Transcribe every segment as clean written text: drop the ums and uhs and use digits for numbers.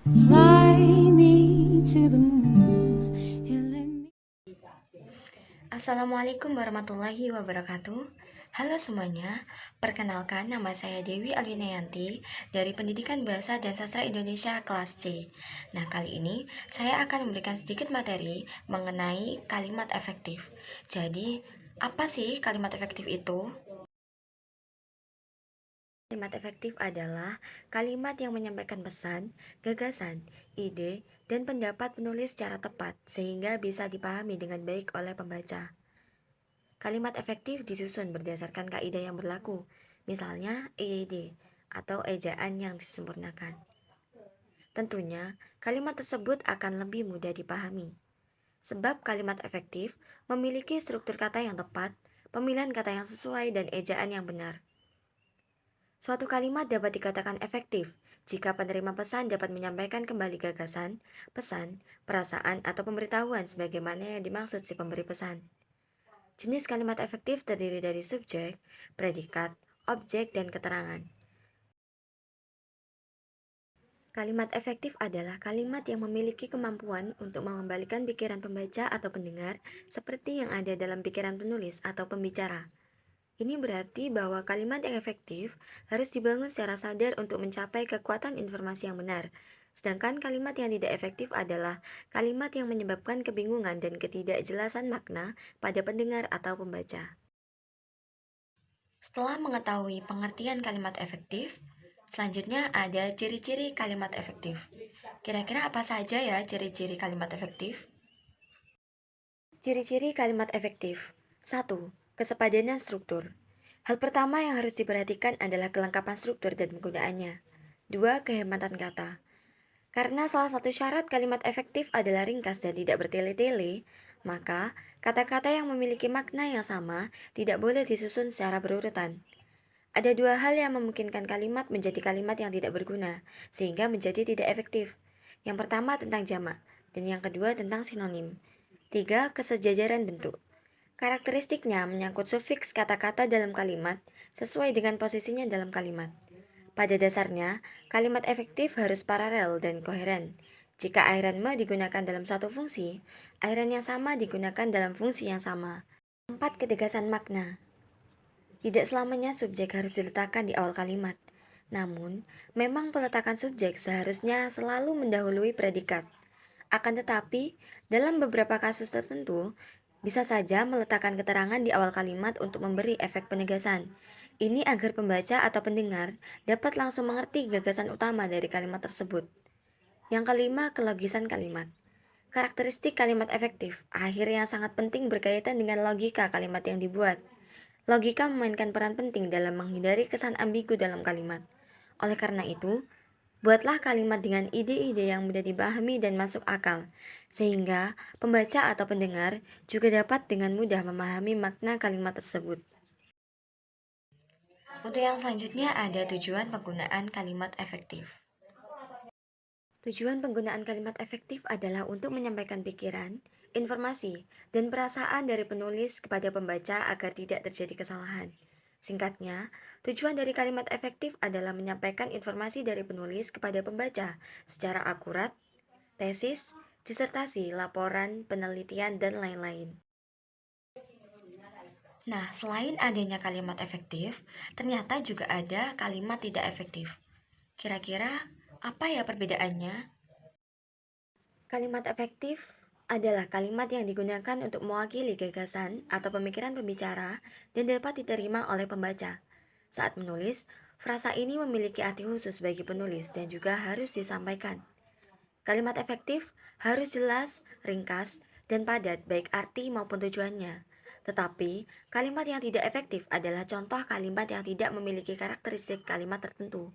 Fly me to the moon and let me. Assalamualaikum warahmatullahi wabarakatuh. Halo semuanya, perkenalkan nama saya Dewi Alwinayanti dari Pendidikan Bahasa dan Sastra Indonesia kelas C. Nah, kali ini saya akan memberikan sedikit materi mengenai kalimat efektif. Jadi, apa sih kalimat efektif itu? Kalimat efektif adalah kalimat yang menyampaikan pesan, gagasan, ide, dan pendapat penulis secara tepat sehingga bisa dipahami dengan baik oleh pembaca. Kalimat efektif disusun berdasarkan kaidah yang berlaku, misalnya EYD atau ejaan yang disempurnakan. Tentunya, kalimat tersebut akan lebih mudah dipahami. Sebab kalimat efektif memiliki struktur kata yang tepat, pemilihan kata yang sesuai, dan ejaan yang benar. Suatu kalimat dapat dikatakan efektif jika penerima pesan dapat menyampaikan kembali gagasan, pesan, perasaan, atau pemberitahuan sebagaimana yang dimaksud si pemberi pesan. Jenis kalimat efektif terdiri dari subjek, predikat, objek, dan keterangan. Kalimat efektif adalah kalimat yang memiliki kemampuan untuk mengembalikan pikiran pembaca atau pendengar seperti yang ada dalam pikiran penulis atau pembicara. Ini berarti bahwa kalimat yang efektif harus dibangun secara sadar untuk mencapai kekuatan informasi yang benar. Sedangkan kalimat yang tidak efektif adalah kalimat yang menyebabkan kebingungan dan ketidakjelasan makna pada pendengar atau pembaca. Setelah mengetahui pengertian kalimat efektif, selanjutnya ada ciri-ciri kalimat efektif. Kira-kira apa saja ya ciri-ciri kalimat efektif? Ciri-ciri kalimat efektif. 1. Kesepadanan struktur. Hal pertama yang harus diperhatikan adalah kelengkapan struktur dan penggunaannya. 2. Kehematan kata. Karena salah satu syarat kalimat efektif adalah ringkas dan tidak bertele-tele, maka kata-kata yang memiliki makna yang sama tidak boleh disusun secara berurutan. Ada dua hal yang memungkinkan kalimat menjadi kalimat yang tidak berguna, sehingga menjadi tidak efektif. Yang pertama tentang jamak, dan yang kedua tentang sinonim. 3. Kesejajaran bentuk. Karakteristiknya menyangkut sufiks kata-kata dalam kalimat sesuai dengan posisinya dalam kalimat. Pada dasarnya, kalimat efektif harus paralel dan koheren. Jika airan me digunakan dalam satu fungsi, airan yang sama digunakan dalam fungsi yang sama. 4. Ketegasan makna. Tidak selamanya subjek harus diletakkan di awal kalimat. Namun, memang peletakan subjek seharusnya selalu mendahului predikat. Akan tetapi, dalam beberapa kasus tertentu, bisa saja meletakkan keterangan di awal kalimat untuk memberi efek penegasan. Ini agar pembaca atau pendengar dapat langsung mengerti gagasan utama dari kalimat tersebut. Yang kelima, kelogisan kalimat. Karakteristik kalimat efektif, akhirnya sangat penting berkaitan dengan logika kalimat yang dibuat. Logika memainkan peran penting dalam menghindari kesan ambigu dalam kalimat. Oleh karena itu, buatlah kalimat dengan ide-ide yang mudah dipahami dan masuk akal, sehingga pembaca atau pendengar juga dapat dengan mudah memahami makna kalimat tersebut. Untuk yang selanjutnya ada tujuan penggunaan kalimat efektif. Tujuan penggunaan kalimat efektif adalah untuk menyampaikan pikiran, informasi, dan perasaan dari penulis kepada pembaca agar tidak terjadi kesalahan. Singkatnya, tujuan dari kalimat efektif adalah menyampaikan informasi dari penulis kepada pembaca secara akurat, tesis, disertasi, laporan, penelitian, dan lain-lain. Nah, selain adanya kalimat efektif, ternyata juga ada kalimat tidak efektif. Kira-kira apa ya perbedaannya? Kalimat efektif adalah kalimat yang digunakan untuk mewakili gagasan atau pemikiran pembicara dan dapat diterima oleh pembaca. Saat menulis, frasa ini memiliki arti khusus bagi penulis dan juga harus disampaikan. Kalimat efektif harus jelas, ringkas, dan padat baik arti maupun tujuannya. Tetapi, kalimat yang tidak efektif adalah contoh kalimat yang tidak memiliki karakteristik kalimat tertentu.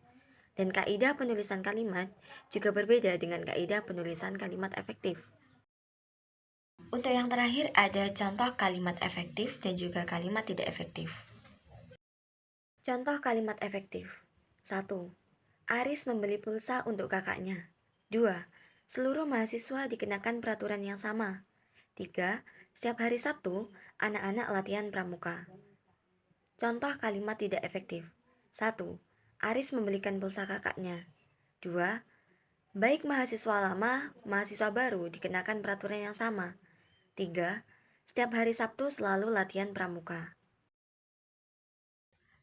Dan kaidah penulisan kalimat juga berbeda dengan kaidah penulisan kalimat efektif. Untuk yang terakhir ada contoh kalimat efektif dan juga kalimat tidak efektif. Contoh kalimat efektif. 1. Aris membeli pulsa untuk kakaknya. 2. Seluruh mahasiswa dikenakan peraturan yang sama. 3. Setiap hari Sabtu, anak-anak latihan pramuka. Contoh kalimat tidak efektif. 1. Aris membelikan pulsa kakaknya. 2. Baik mahasiswa lama, mahasiswa baru dikenakan peraturan yang sama. 3. Setiap hari Sabtu selalu latihan pramuka.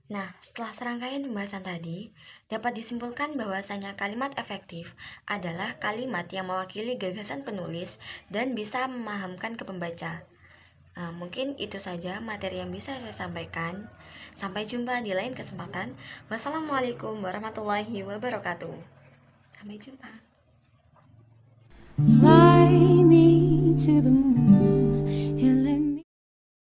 Nah, setelah serangkaian pembahasan tadi, dapat disimpulkan bahwasanya kalimat efektif adalah kalimat yang mewakili gagasan penulis dan bisa memahamkan ke pembaca. Mungkin itu saja materi yang bisa saya sampaikan. Sampai jumpa di lain kesempatan. Wassalamualaikum warahmatullahi wabarakatuh. Sampai jumpa. Fly me to the moon.